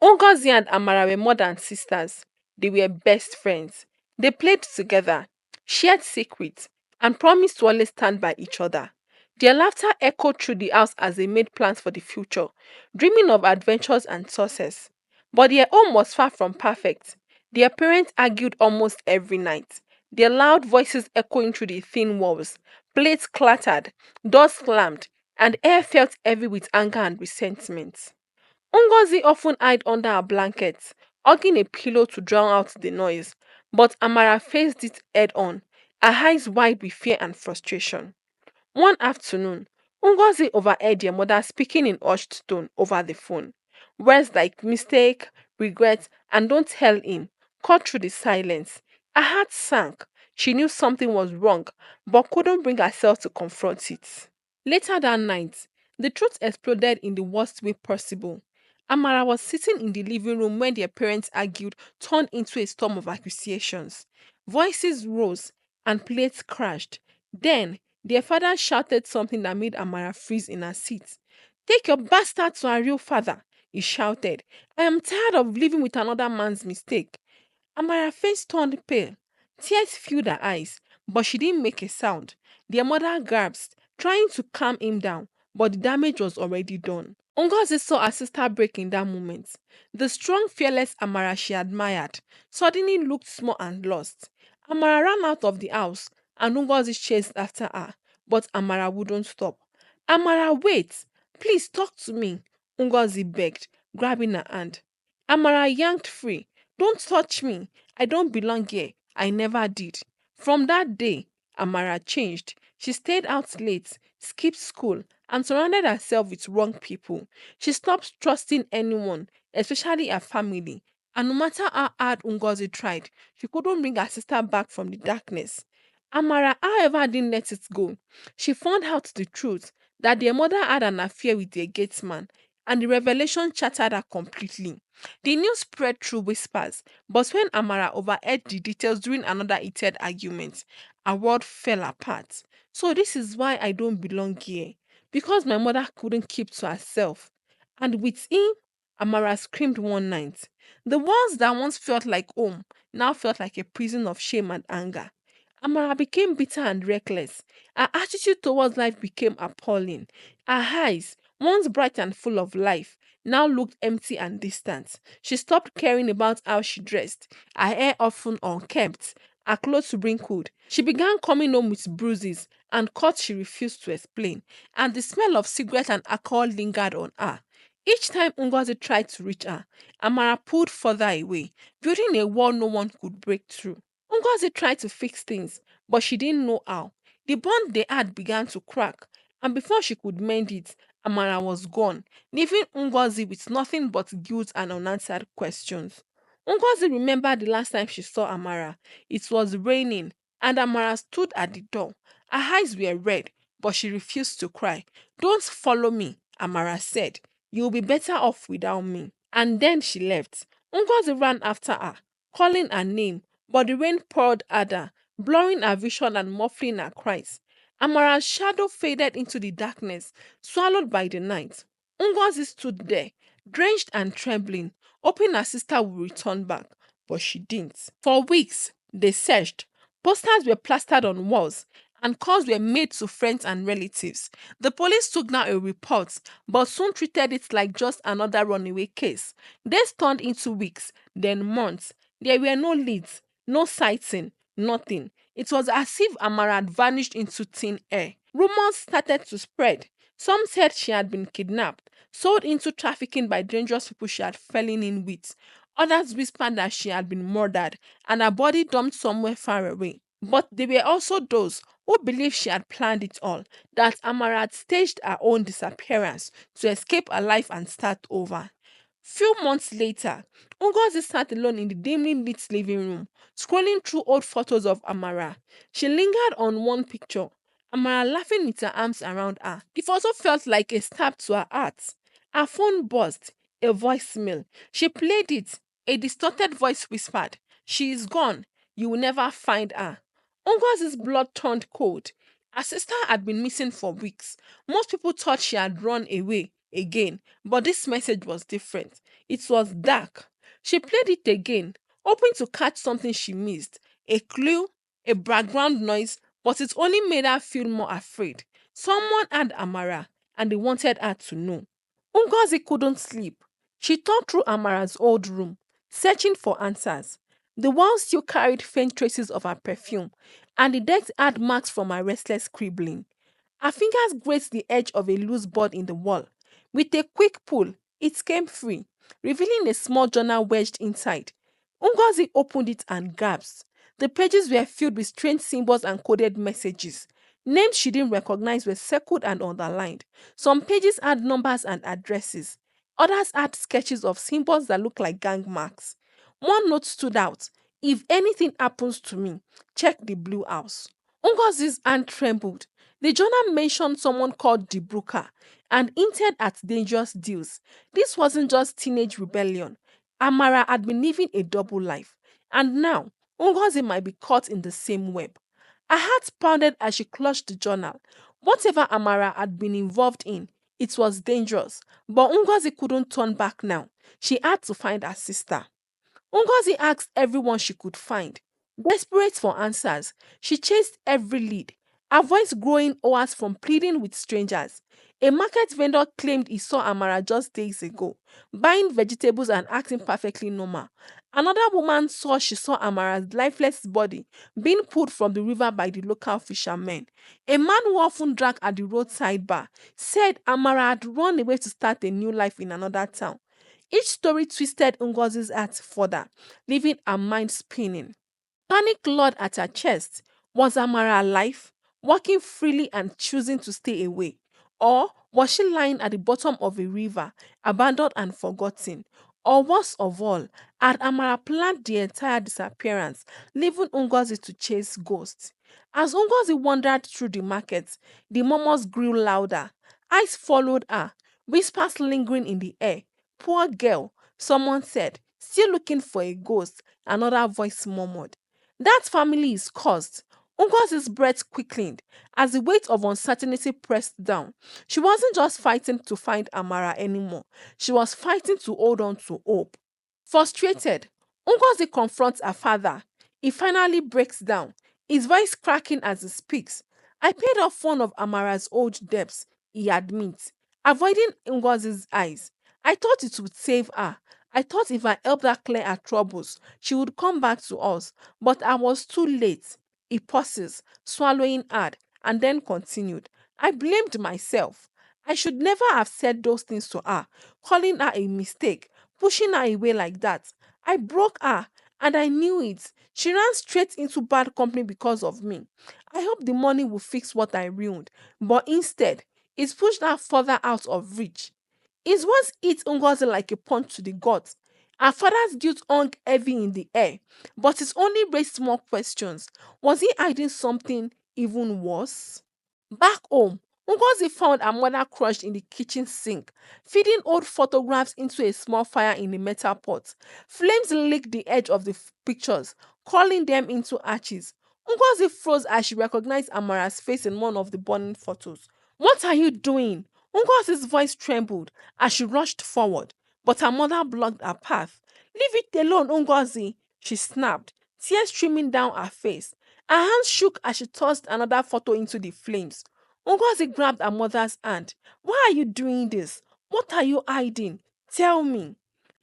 Ngozi and Amara were more than sisters. They were best friends. They played together, shared secrets, and promised to always stand by each other. Their laughter echoed through the house as they made plans for the future, dreaming of adventures and success. But their home was far from perfect. Their parents argued almost every night, their loud voices echoing through the thin walls. Plates clattered, doors slammed, and air felt heavy with anger and resentment. Ngozi often hid under her blankets, hugging a pillow to drown out the noise, but Amara faced it head on, her eyes wide with fear and frustration. One afternoon, Ngozi overheard their mother speaking in hushed tone over the phone. Words like mistake, regret, and don't tell him cut through the silence. Her heart sank. She knew something was wrong, but couldn't bring herself to confront it. Later that night, the truth exploded in the worst way possible. Amara was sitting in the living room when their parents argued, turned into a storm of accusations. Voices rose and plates crashed. Then, their father shouted something that made Amara freeze in her seat. Take your bastard to her real father, he shouted. I am tired of living with another man's mistake. Amara's face turned pale. Tears filled her eyes, but she didn't make a sound. Their mother gasped, trying to calm him down, but the damage was already done. Ngozi saw her sister break in that moment. The strong, fearless Amara she admired suddenly looked small and lost. Amara ran out of the house, and Ngozi chased after her, but Amara wouldn't stop. Amara, wait! Please talk to me, Ngozi begged, grabbing her hand. Amara yanked free. Don't touch me. I don't belong here. I never did. From that day, Amara changed. She stayed out late, skipped school, and surrounded herself with wrong people. She stopped trusting anyone, especially her family. And no matter how hard Ngozi tried, she couldn't bring her sister back from the darkness. Amara, however, didn't let it go. She found out the truth that their mother had an affair with their gatesman, and the revelation shattered her completely. The news spread through whispers, but when Amara overheard the details during another heated argument, her world fell apart. So this is why I don't belong here. Because my mother couldn't keep to herself. And with him, Amara screamed one night. The walls that once felt like home now felt like a prison of shame and anger. Amara became bitter and reckless. Her attitude towards life became appalling. Her eyes, once bright and full of life, now looked empty and distant. She stopped caring about how she dressed, her hair often unkempt, her clothes wrinkled. She began coming home with bruises and cuts she refused to explain, and the smell of cigarette and alcohol lingered on her. Each time Ngozi tried to reach her, Amara pulled further away, building a wall no one could break through. Ngozi tried to fix things, but she didn't know how. The bond they had began to crack, and before she could mend it, Amara was gone, leaving Ngozi with nothing but guilt and unanswered questions. Ngozi remembered the last time she saw Amara. It was raining, and Amara stood at the door. Her eyes were red, but she refused to cry. Don't follow me, Amara said. You'll be better off without me. And then she left. Ngozi ran after her, calling her name, but the rain poured harder, blurring her vision and muffling her cries. Amara's shadow faded into the darkness, swallowed by the night. Ngozi stood there, drenched and trembling, hoping her sister would return back, but she didn't. For weeks, they searched. Posters were plastered on walls, and calls were made to friends and relatives. The police took down a report, but soon treated it like just another runaway case. Days turned into weeks, then months. There were no leads, no sighting, nothing. It was as if Amara had vanished into thin air. Rumors started to spread. Some said she had been kidnapped, sold into trafficking by dangerous people she had fallen in with. Others whispered that she had been murdered and her body dumped somewhere far away. But there were also those who believed she had planned it all, that Amara had staged her own disappearance to escape her life and start over. Few months later, Ngozi sat alone in the dimly lit living room, scrolling through old photos of Amara. She lingered on one picture, Amara laughing with her arms around her. The photo felt like a stab to her heart. Her phone buzzed, a voicemail. She played it. A distorted voice whispered, She is gone. You will never find her. Ngozi's blood turned cold. Her sister had been missing for weeks. Most people thought she had run away, again, but this message was different. It was dark. She played it again, hoping to catch something she missed, a clue, a background noise, but it only made her feel more afraid. Someone had Amara, and they wanted her to know. Ngozi couldn't sleep. She tore through Amara's old room, searching for answers. The walls still carried faint traces of her perfume, and the desk had marks from her restless scribbling. Her fingers grazed the edge of a loose board in the wall. With a quick pull, it came free, revealing a small journal wedged inside. Ngozi opened it and gasped. The pages were filled with strange symbols and coded messages. Names she didn't recognize were circled and underlined. Some pages had numbers and addresses. Others had sketches of symbols that looked like gang marks. One note stood out. If anything happens to me, check the blue house. Ngozi's hand trembled. The journal mentioned someone called the Brooker and hinted at dangerous deals. This wasn't just teenage rebellion. Amara had been living a double life, and now Ngozi might be caught in the same web. Her heart pounded as she clutched the journal. Whatever Amara had been involved in, it was dangerous, but Ngozi couldn't turn back now. She had to find her sister. Ngozi asked everyone she could find. Desperate for answers, she chased every lead, her voice growing hours from pleading with strangers. A market vendor claimed he saw Amara just days ago, buying vegetables and acting perfectly normal. Another woman saw she saw Amara's lifeless body being pulled from the river by the local fishermen. A man who often drank at the roadside bar said Amara had run away to start a new life in another town. Each story twisted Ngozi's heart further, leaving her mind spinning. Panic clawed at her chest. Was Amara alive, walking freely and choosing to stay away? Or was she lying at the bottom of a river, abandoned and forgotten? Or worst of all, had Amara planned the entire disappearance, leaving Ngozi to chase ghosts? As Ngozi wandered through the market, the murmurs grew louder. Eyes followed her, whispers lingering in the air. Poor girl, someone said, still looking for a ghost, another voice murmured. That family is cursed. Ngozi's breath quickened as the weight of uncertainty pressed down. She wasn't just fighting to find Amara anymore. She was fighting to hold on to hope. Frustrated, Ngozi confronts her father. He finally breaks down, his voice cracking as he speaks. I paid off one of Amara's old debts, he admits, avoiding Ngozi's eyes. I thought it would save her. I thought if I helped her clear her troubles, she would come back to us. But I was too late. He pauses, swallowing hard, and then continued. I blamed myself. I should never have said those things to her, calling her a mistake, pushing her away like that. I broke her, and I knew it. She ran straight into bad company because of me. I hope the money will fix what I ruined, but instead, it pushed her further out of reach. His words hit Ngozi like a punch to the gut. Her father's guilt hung heavy in the air, but it only raised more questions. Was he hiding something even worse? Back home, Ngozi found her mother crushed in the kitchen sink, feeding old photographs into a small fire in a metal pot. Flames licked the edge of the pictures, curling them into ashes. Ngozi froze as she recognized Amara's face in one of the burning photos. What are you doing? Ngozi's voice trembled as she rushed forward, but her mother blocked her path. Leave it alone, Ngozi, she snapped, tears streaming down her face. Her hands shook as she tossed another photo into the flames. Ngozi grabbed her mother's hand. Why are you doing this? What are you hiding? Tell me.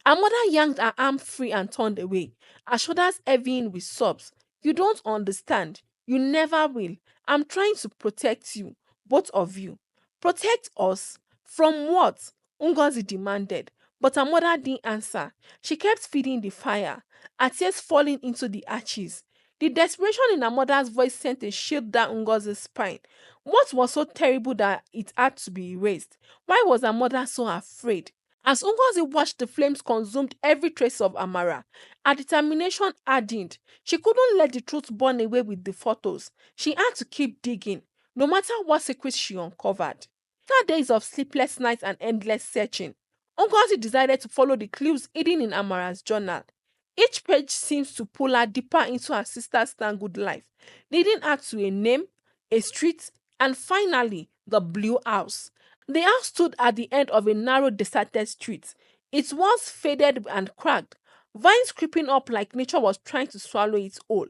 Her mother yanked her arm free and turned away, her shoulders heavying with sobs. You don't understand. You never will. I'm trying to protect you, both of you. Protect us? From what? Ngozi demanded. But her mother didn't answer. She kept feeding the fire, her tears falling into the ashes. The desperation in her mother's voice sent a chill down Ngozi's spine. What was so terrible that it had to be erased? Why was her mother so afraid? As Ngozi watched the flames consumed every trace of Amara, her determination hardened. She couldn't let the truth burn away with the photos. She had to keep digging, no matter what secrets she uncovered. After days of sleepless nights and endless searching, Ngozi decided to follow the clues hidden in Amara's journal. Each page seems to pull her deeper into her sister's tangled life, leading her to a name, a street, and finally, the Blue House. The house stood at the end of a narrow, deserted street. Its walls faded and cracked, vines creeping up like nature was trying to swallow it whole.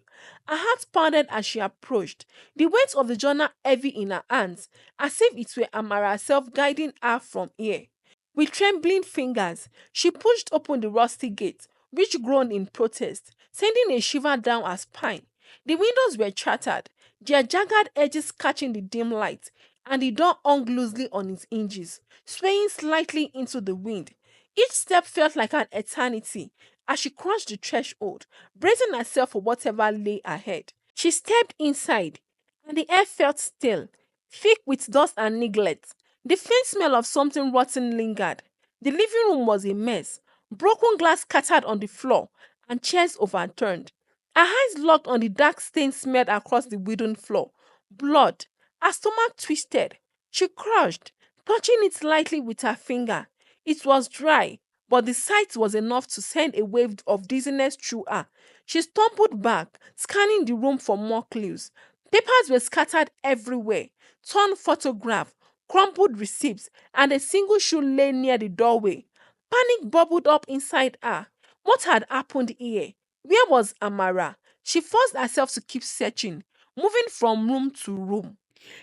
Her heart pounded as she approached, the weight of the journal heavy in her hands, as if it were Amara herself guiding her from here. With trembling fingers, she pushed open the rusty gate, which groaned in protest, sending a shiver down her spine. The windows were shattered, their jagged edges catching the dim light, and the door hung loosely on its hinges, swaying slightly into the wind. Each step felt like an eternity as she crossed the threshold, bracing herself for whatever lay ahead. She stepped inside, and the air felt stale, thick with dust and neglect. The faint smell of something rotten lingered. The living room was a mess, broken glass scattered on the floor, and chairs overturned. Her eyes locked on the dark stain smeared across the wooden floor. Blood. Her stomach twisted. She crouched, touching it lightly with her finger. It was dry, but the sight was enough to send a wave of dizziness through her. She stumbled back, scanning the room for more clues. Papers were scattered everywhere, torn photographs, crumpled receipts, and a single shoe lay near the doorway. Panic bubbled up inside her. What had happened here? Where was Amara? She forced herself to keep searching, moving from room to room.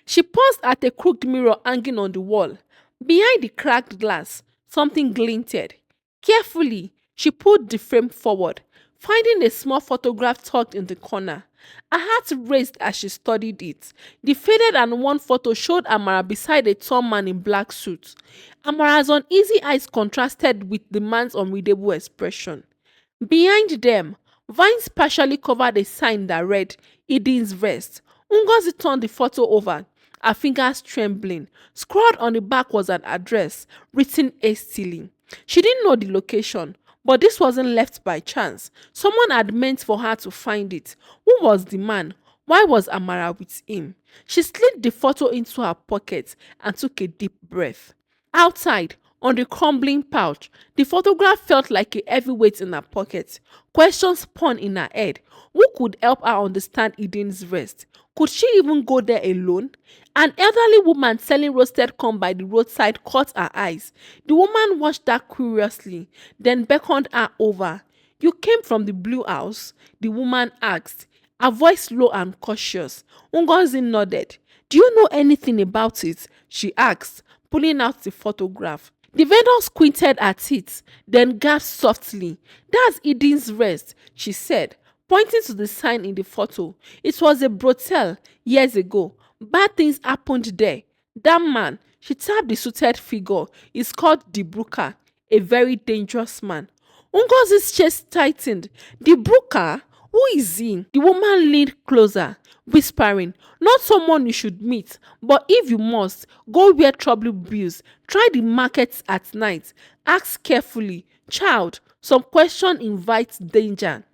She paused at a crooked mirror hanging on the wall. Behind the cracked glass, something glinted. Carefully, she pulled the frame forward, finding a small photograph tucked in the corner. Her heart raced as she studied it. The faded and worn photo showed Amara beside a tall man in black suit. Amara's uneasy eyes contrasted with the man's unreadable expression. Behind them, vines partially covered a sign that read, Eden's Rest. Ngozi turned the photo over, her fingers trembling. Scrawled on the back was an address, written hastily. She didn't know the location, but this wasn't left by chance. Someone had meant for her to find it. Who was the man? Why was Amara with him? She slid the photo into her pocket and took a deep breath. Outside, on the crumbling pouch, the photograph felt like a heavy weight in her pocket. Questions spun in her head. Who could help her understand Eden's Rest? Could she even go there alone? An elderly woman selling roasted corn by the roadside caught her eyes. The woman watched her curiously, then beckoned her over. You came from the blue house? The woman asked, her voice low and cautious. Ngozi nodded. Do you know anything about it? She asked, pulling out the photograph. The vendor squinted at it, then gasped softly. That's Eden's Rest, she said, pointing to the sign in the photo. It was a brothel years ago. Bad things happened there. That man, she tapped the suited figure, is called the Brooker, a very dangerous man. Ngozi's chest tightened. The Brooker? Who is he? The woman leaned closer, whispering, not someone you should meet, but if you must, go where trouble brews. Try the markets at night. Ask carefully. Child, some question invites danger.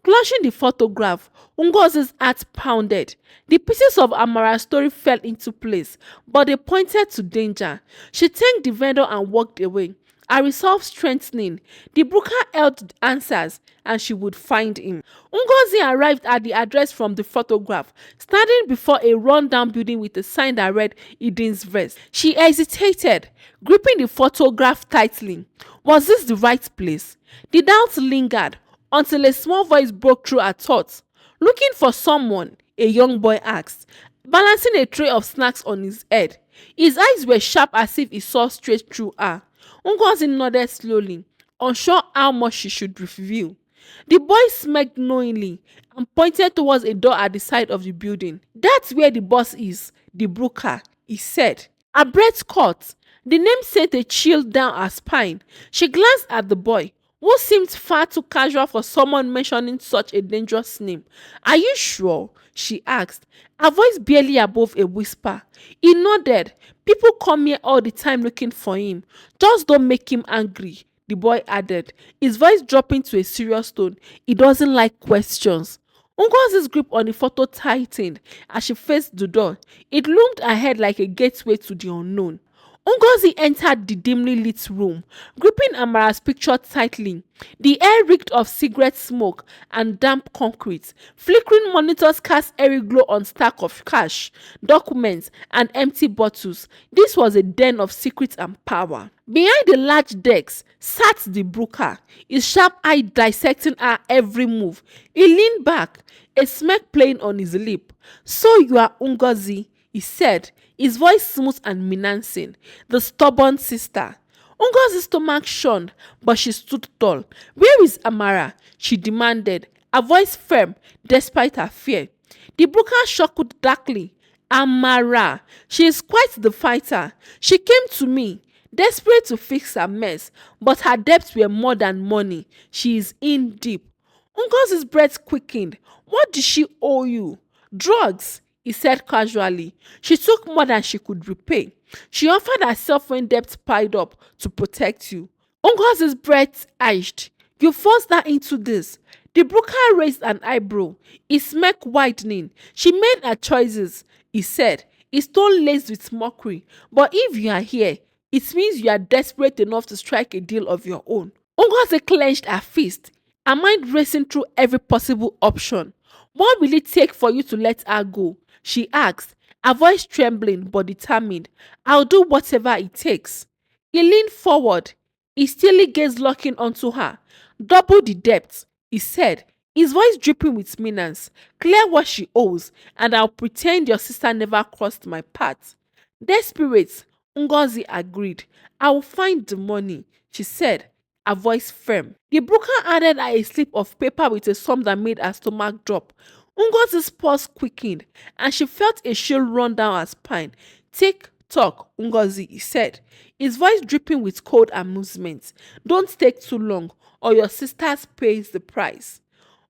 Clutching the photograph, Ngozi's heart pounded. The pieces of Amara's story fell into place, but they pointed to danger. She thanked the vendor and walked away, her resolve strengthening. The broker held answers, and she would find him. Ngozi arrived at the address from the photograph, standing before a run-down building with a sign that read Eden's Rest. She hesitated, gripping the photograph tightly. Was this the right place? The doubt lingered until a small voice broke through her thoughts. Looking for someone, a young boy asked, balancing a tray of snacks on his head. His eyes were sharp as if he saw straight through her. Ngozi nodded slowly, unsure how much she should reveal. The boy smirked knowingly and pointed towards a door at the side of the building. That's where the boss is, the broker, he said. Her breath caught. The name sent a chill down her spine. She glanced at the boy, who seemed far too casual for someone mentioning such a dangerous name. Are you sure? She asked, her voice barely above a whisper. He nodded. People come here all the time looking for him. Just don't make him angry, the boy added, his voice dropping to a serious tone. He doesn't like questions. Ngozi's grip on the photo tightened as she faced the door. It loomed ahead like a gateway to the unknown. Ngozi entered the dimly lit room, gripping Amara's picture tightly. The air reeked of cigarette smoke and damp concrete. Flickering monitors cast airy glow on stack of cash, documents, and empty bottles. This was a den of secret and power. Behind the large decks sat the broker, his sharp eye dissecting her every move. He leaned back, a smirk playing on his lip. "So you are Ngozi," he said, his voice smooth and menacing. "The stubborn sister." Ngozi's stomach shone, but she stood tall. "Where is Amara?" she demanded, her voice firm despite her fear. The broker chuckled darkly. "Amara, she is quite the fighter. She came to me, desperate to fix her mess, but her debts were more than money. She is in deep." Ngozi's breath quickened. "What did she owe you?" "Drugs," he said casually. "She took more than she could repay. She offered herself when debt piled up to protect you." Ngozi's breath edged. "You forced her into this." The broker raised an eyebrow, his smirk widening. "She made her choices," he said, his tone laced with mockery. "But if you are here, it means you are desperate enough to strike a deal of your own." Ngozi clenched her fist, her mind racing through every possible option. "What will it take for you to let her go?" she asked, her voice trembling but determined. "I'll do whatever it takes." He leaned forward, his steely gaze locking onto her. "Double the debt," he said, his voice dripping with menace. "Clear what she owes, and I'll pretend your sister never crossed my path." Desperate, Ngozi agreed. "I will find the money," she said, her voice firm. The broker handed her a slip of paper with a sum that made her stomach drop. Ngozi's pulse quickened, and she felt a chill run down her spine. "Take talk, Ngozi," he said, his voice dripping with cold amusement. "Don't take too long, or your sister pays the price."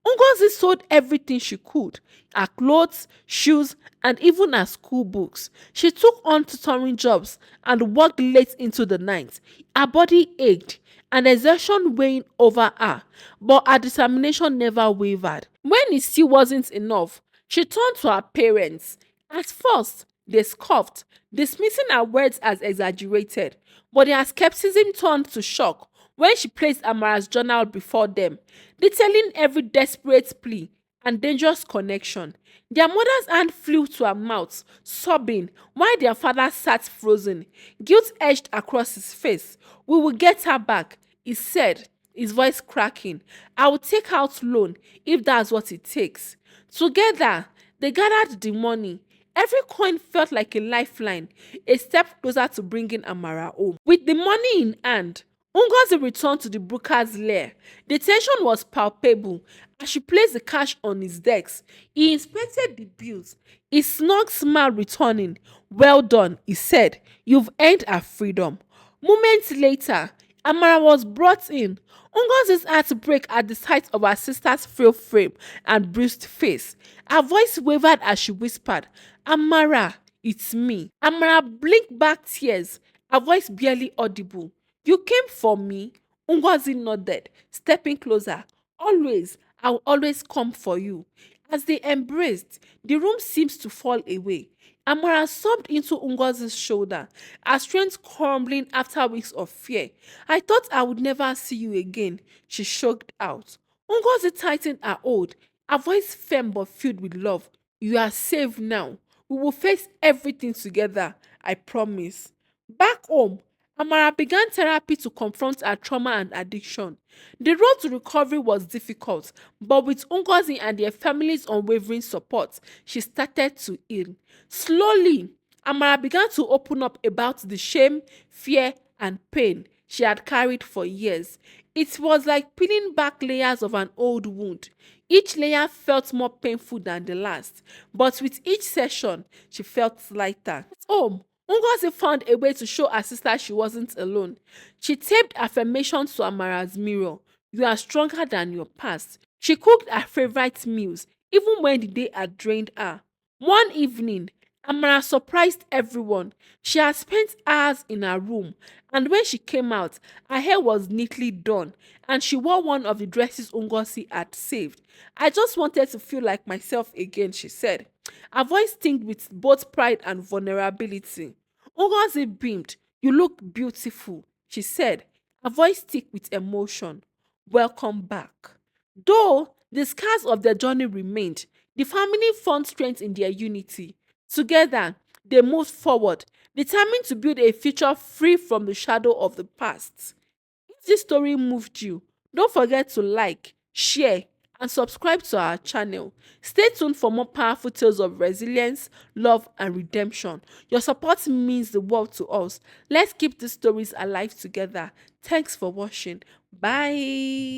Ngozi sold everything she could, her clothes, shoes, and even her school books. She took on tutoring jobs and worked late into the night. Her body ached, and exertion weighing over her, but her determination never wavered. When it still wasn't enough, she turned to her parents. At first, they scoffed, dismissing her words as exaggerated, but their skepticism turned to shock when she placed Amara's journal before them, detailing every desperate plea and dangerous connection. Their mother's hand flew to her mouth, sobbing, while their father sat frozen, guilt edged across his face. "We will get her back," he said, his voice cracking. "I will take out loan if that's what it takes." Together, they gathered the money. Every coin felt like a lifeline, a step closer to bringing Amara home. With the money in hand, Ngozi returned to the broker's lair. The tension was palpable as she placed the cash on his desk. He inspected the bills, his snug smile returning. "Well done," he said. "You've earned her freedom." Moments later, Amara was brought in. Ngozi's heart broke at the sight of her sister's frail frame and bruised face. Her voice wavered as she whispered, "Amara, it's me." Amara blinked back tears, her voice barely audible. "You came for me?" Ngozi nodded, stepping closer. "Always, I'll always come for you." As they embraced, the room seemed to fall away. Amara sobbed into Ngozi's shoulder, her strength crumbling after weeks of fear. "I thought I would never see you again," she choked out. Ngozi tightened her hold, her voice firm but filled with love. "You are safe now. We will face everything together, I promise." Back home, Amara began therapy to confront her trauma and addiction. The road to recovery was difficult, but with Ngozi and their family's unwavering support, she started to heal. Slowly, Amara began to open up about the shame, fear, and pain she had carried for years. It was like peeling back layers of an old wound. Each layer felt more painful than the last, but with each session, she felt lighter. At home, Ngozi found a way to show her sister she wasn't alone. She taped affirmations to Amara's mirror. "You are stronger than your past." She cooked her favorite meals, even when the day had drained her. One evening, Amara surprised everyone. She had spent hours in her room, and when she came out, her hair was neatly done, and she wore one of the dresses Ngozi had saved. "I just wanted to feel like myself again," she said, her voice tinged with both pride and vulnerability. Ngozi beamed. You look beautiful, she said, her voice thick with emotion. Welcome back. Though the scars of their journey remained, the family found strength in their unity. Together, they moved forward, determined to build a future free from the shadow of the past. If this story moved you, don't forget to like, share, and subscribe to our channel. Stay tuned for more powerful tales of resilience, love, and redemption. Your support means the world to us. Let's keep these stories alive together. Thanks for watching. Bye.